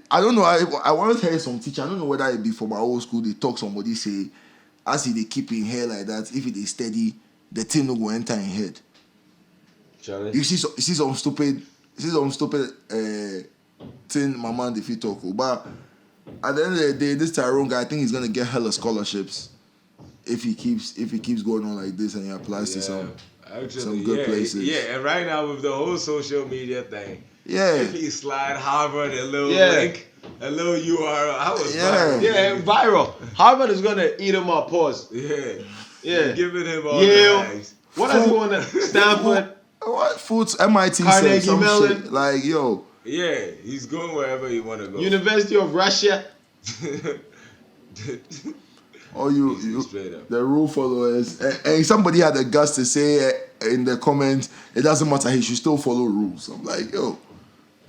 I don't know. I once heard some teacher. I don't know whether it be from my old school. They talk somebody say, as they keep in hair like that, if it is steady, the thing no go enter in head. Charlie? You see some stupid thing my man if he talk. But at the end of the day, this Tyrone guy, I think he's gonna get hella scholarships if he keeps going on like this and he applies to some good places. Yeah, and right now with the whole social media thing, if he slide Harvard a little link, a little URL, I was viral. Yeah, viral. Harvard is gonna eat him up. Pause. Yeah. Giving him all the bags. What does he want to Stanford? What foods? MIT Carnegie said some Mellon. shit like yo. Yeah, he's going wherever he want to go. University of Russia. Or you the rule followers. And somebody had the guts to say in the comments, it doesn't matter, he should still follow rules. I'm like, yo,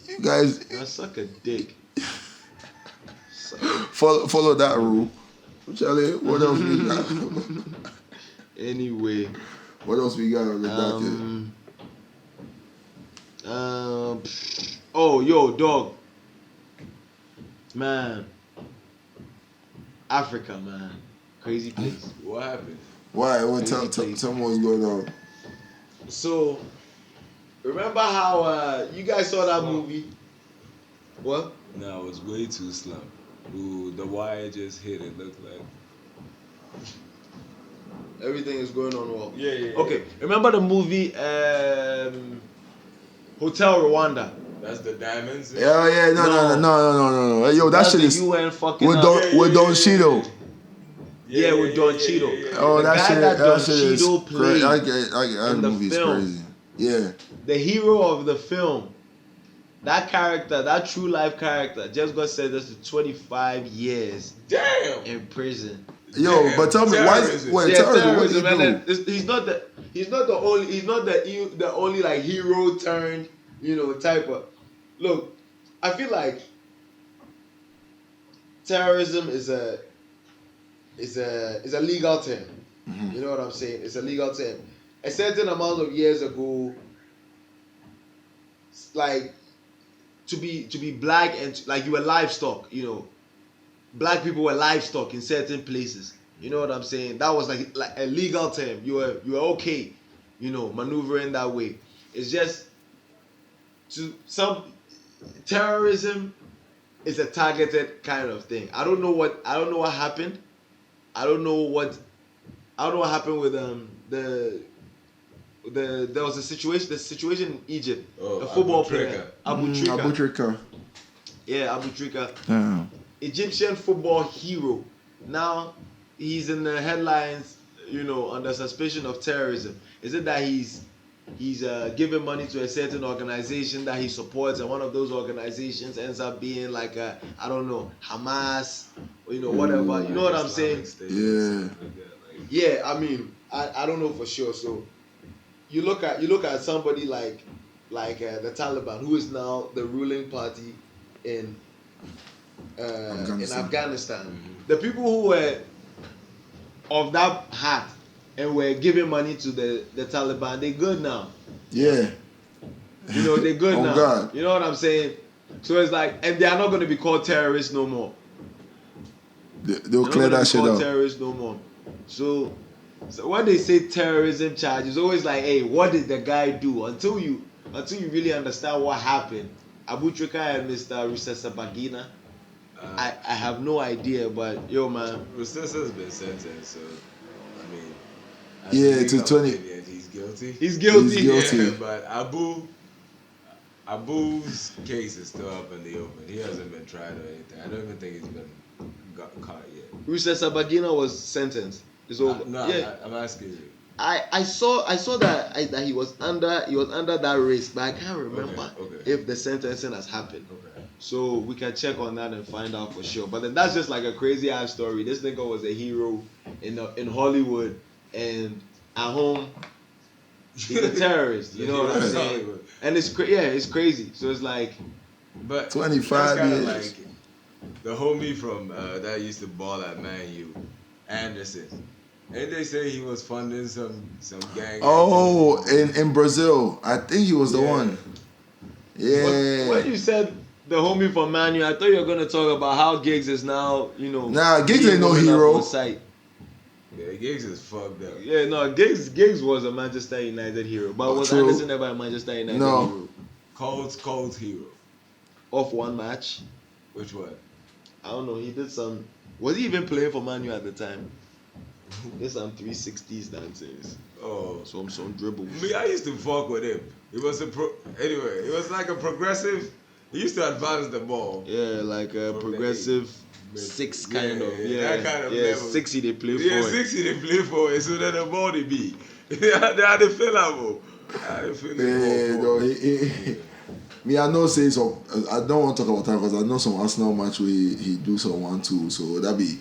you guys suck a dick. follow that rule. Charlie, what else we got? Anyway. What else we got on the docket? Oh, yo, dog. Man. Africa, man. Crazy place. What happened? Why? Tell me what's going on. So, remember how you guys saw that movie? What? No, it was way too slum. Ooh, the wire just hit. It looked like Everything is going on well. Yeah. Okay, remember the movie Hotel Rwanda? That's the diamonds. Yeah, no. Yo, that shit is UN fucking with Don Cheadle. Yeah, with Don Cheadle. Oh, the that guy shit, Don that shit is Cheadle crazy. played That in the movie's film. crazy. Yeah. The hero of the film, that character, that true life character, just got sentenced to 25 years Damn. in prison. Yo, Damn. but tell me, Terrorism. why? Wait, Yeah, terrorism. What terrorism, did he and do? he's not the only like hero turned, type of. Look, I feel like terrorism is a legal term. Mm-hmm. You know what I'm saying? It's a legal term. A certain amount of years ago, like to be black and like you were livestock, black people were livestock in certain places. You know what I'm saying? That was like a legal term. You were okay, maneuvering that way. It's just to some terrorism is a targeted kind of thing. I don't know what happened. I don't know what happened with there was the situation in Egypt. The football player Abu Trika. Yeah, Abu Trika. Damn. Egyptian football hero. Now he's in the headlines, under suspicion of terrorism. Is it that he's giving money to a certain organization that he supports, and one of those organizations ends up being like I don't know, Hamas, whatever. You know what I'm saying? Yeah. Yeah, I mean, I don't know for sure. So you look at somebody like the Taliban, who is now the ruling party in Afghanistan. Mm-hmm. The people who were of that hat and were giving money to the Taliban, they good now. Yeah. They're good Oh, now. God. You know what I'm saying? So it's like, and they are not going to be called terrorists no more. They'll clear that shit up. Terrorists no more. So when they say terrorism charge, it's always like, hey, what did the guy do? Until you really understand what happened. Abu Trika and Mr. Rusesabagina, I have no idea, but yo, man. Rusesa's been sentenced, so I mean. Yeah, to 20. He's guilty. He's guilty. Yeah, but Abu's case is still up in the open. He hasn't been tried or anything. I don't even think he's been caught yet. Rusesabagina was sentenced. It's over. No, I'm asking you. I saw that he was under that risk, but I can't remember if the sentencing has happened. Okay. So we can check on that and find out for sure. But then that's just like a crazy ass story. This nigga was a hero in Hollywood, and at home he's a terrorist. You know what I'm saying? And it's crazy. So it's like, but 25 years. Like the homie from that used to ball at Man U, Anderson. And they say he was funding some gang. Oh, in Brazil, I think he was the one. Yeah. When you said the homie from Man U, I thought you were gonna talk about how Giggs is now, Nah, Giggs ain't no hero. Yeah, Giggs is fucked up. Yeah, no, Giggs was a Manchester United hero, but was Anderson ever a Manchester United hero? Cold's hero. Off one match. Which one? I don't know. He did some. Was he even playing for Man U at the time? Did some 360s dances. Oh, some dribbles. Me, I used to fuck with him. It was anyway. It was like a progressive. He used to advance the ball. Yeah, like a progressive six kind of. Yeah, that kind of yeah, level. 60 they play for. Yeah, 60 they play for it. So then the ball they be. They had the feel Me, I know say some. I don't want to talk about that because I know some Arsenal match where he do some 1-2. So that be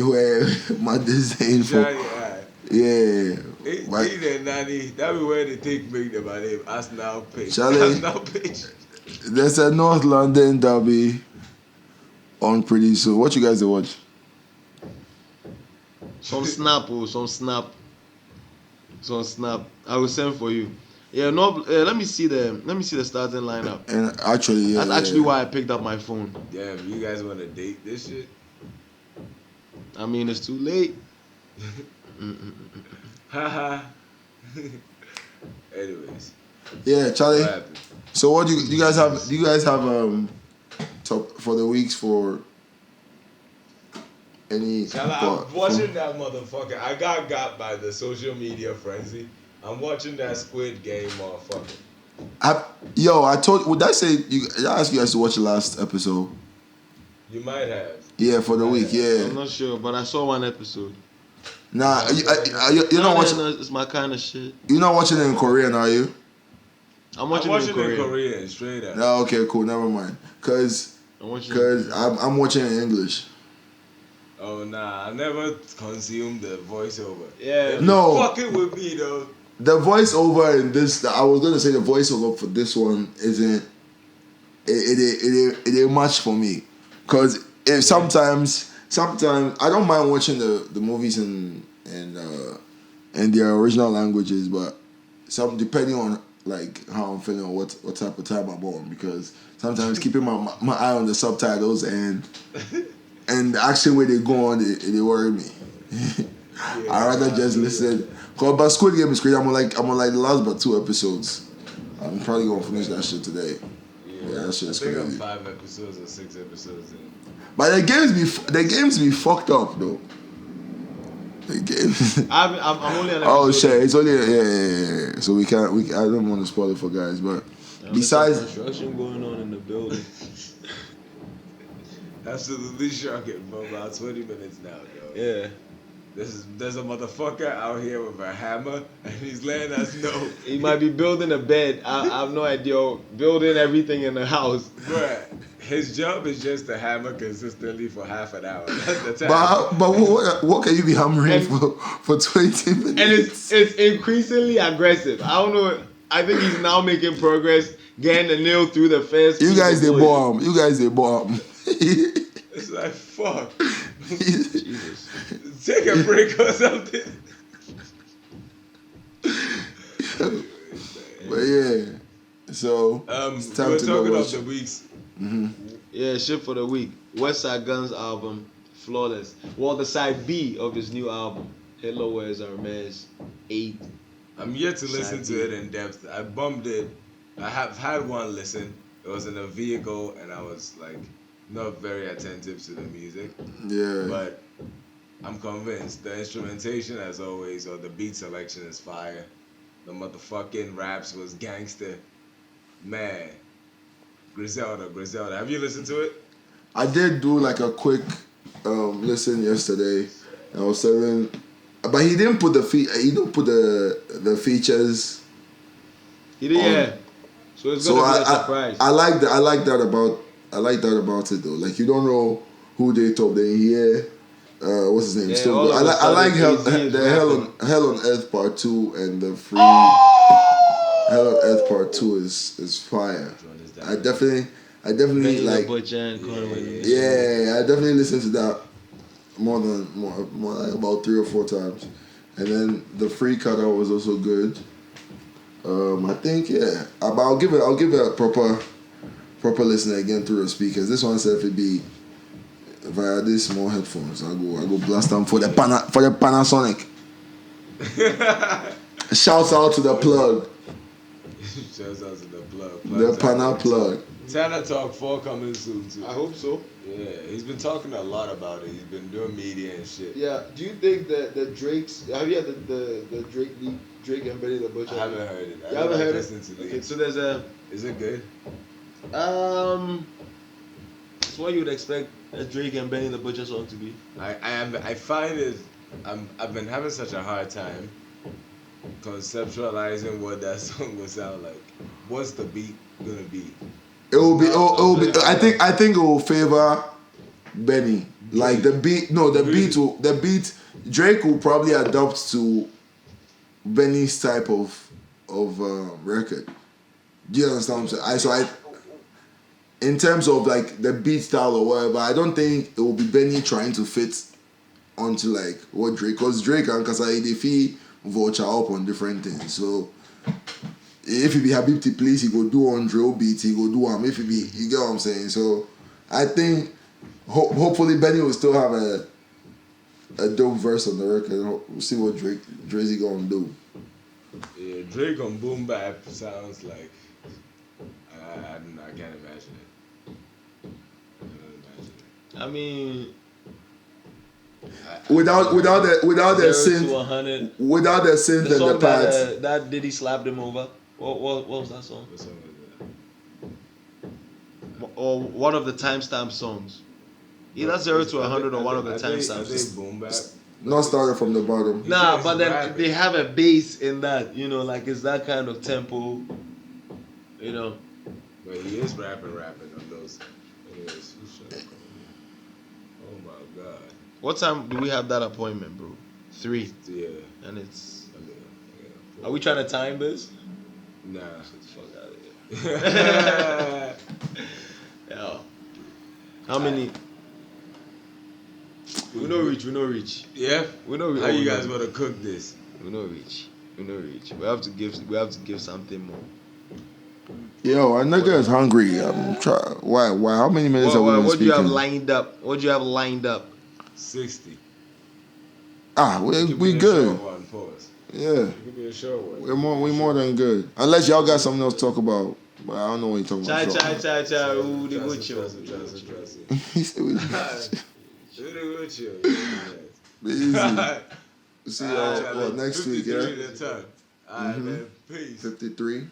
where my disdain for. Yeah. That be where they take make them by name Arsenal page. Arsenal page. There's a North London derby on pretty soon. What you guys watch? Some snap, some snap. I will send for you. Yeah, no. Let me see the starting lineup. And actually, yeah, That's actually why I picked up my phone. Damn, you guys want to date this shit? I mean, it's too late. Haha. Anyways. Yeah, Charlie. What happened? So what do you guys have? Do you guys have top for the weeks for any? I'm watching that motherfucker. I got by the social media frenzy. I'm watching that Squid Game motherfucker. I told. Would I say I asked you guys to watch the last episode? You might have. Yeah, for the week. Yeah. I'm not sure, but I saw one episode. Nah, you're not watching. It's my kind of shit. You're not watching it in Korean, are you? I'm watching it in Korean, straight up. No, okay, cool. Never mind. Cause I'm watching it in English. Oh nah, I never consumed the voiceover. Yeah. No. Fucking with me though. The voiceover in this, I was gonna say the voiceover for this one isn't. It ain't much for me, cause if sometimes I don't mind watching the movies in their original languages, but depending on like how I'm feeling or what type of time I'm on, because sometimes keeping my eye on the subtitles and the action where they go on, they worry me. I rather just listen. But Squid Game is crazy. I'm on like the last but 2 episodes. I'm probably gonna finish that shit today. Yeah, that shit is crazy. I think I'm 5 episodes or 6 episodes in. But the games be fucked up though. The games. I'm only an episode. Oh shit! It's only yeah. So we can't. I don't want to spoil it for guys, but besides construction going on in the building. Absolutely shocking for about 20 minutes now, yo. Yeah. There's a motherfucker out here with a hammer, and he's letting us know. He might be building a bed. I have no idea. Building everything in the house. Bruh, his job is just to hammer consistently for half an hour. That's the time. But what can you be hammering for 20 minutes? And it's increasingly aggressive. I don't know. I think he's now making progress, getting the nail through the fence. You guys they bomb. It's like fuck. Jesus. Take a break or something. But yeah, so it's time we're to talking go about watch the it. weeks. Mm-hmm. Yeah, shit for the week. West Side Gun's album, Flawless. Well, the side B of his new album, Hello, Where's Our Mess 8. I'm yet to listen to it in depth. I bumped it. I have had one listen. It was in a vehicle, and I was like not very attentive to the music. Yeah. But I'm convinced the instrumentation, as always, or the beat selection is fire. The motherfucking raps was gangster. Man. Griselda. Have you listened to it? I did do like a quick listen yesterday. I was telling, but he didn't put the features. He did, yeah. So it's gonna be a surprise. I like that about it though. Like you don't know who they top. Then here, what's his name? Yeah, Still, I like the Hell on Earth Part 2 and the free Hell on Earth Part 2 is fire. I definitely like. Yeah, I definitely listened to that more like about 3 or 4 times, and then the free cutter was also good. I think yeah, but I'll give it a proper listen again through the speakers. This one said if it be via these small headphones, I go blast them for the Panasonic. Shouts out to the plug. Shouts out to the plug. The Pana plug. Tana Talk 4 coming soon too. I hope so. Yeah, he's been talking a lot about it. He's been doing media and shit. Yeah. Do you think that the Drake's? Have you had the Drake beat? Drake and Benny the Butcher? I haven't heard it. You haven't heard it? Okay, so there's a. Is it good? It's what you would expect a Drake and Benny the Butcher song to be. I find it. I've been having such a hard time conceptualizing what that song will sound like. What's the beat gonna be? It will be. I think it will favor Benny. Like the beat. No, the beat. Drake will probably adopt to Benny's type of record. Do you understand what I'm saying? In terms of like the beat style or whatever, I don't think it will be Benny trying to fit onto like what Drake, cause Drake and Kasai they feel vulture up on different things. So if he be Habibti please, he go do on drill beat, he go do if he be, you get what I'm saying. So I think hopefully Benny will still have a dope verse on the record. We'll see what Drizzy gonna do. Yeah, Drake on Boom Bap sounds like I can't imagine it. I mean, without the 0 synth, to 100. without the synth The and the song pads. that Diddy slapped him over. What was that song? What song is Or one of the timestamp songs. Either 0 to 100 or one of the timestamps. Boom Bap. Not started from the bottom. Nah, He's but then rapping. they have a bass in that, like it's that kind of tempo, But he is rapping on those. Anyways, oh my god. What time do we have that appointment, bro? 3. Yeah. And it's. Yeah. Are we trying to time this? Nah. Fuck out of here. Yeah. How many? We no reach. Yeah. We know. How you guys gonna cook this? We no reach. We have to give something more. Yo, a nigga is hungry. I'm try. Why? How many minutes have we been What do you have speaking? lined up? What do you have lined up? 60. We good. One, pause. Yeah, It could be a short one. we more than good. Unless y'all got something else to talk about. But I don't know what you're talking about. Chai. Ooh, the good Trust show. it. He said we Easy. see y'all next week, yeah? 53 the time. Alright, man. Peace. 53.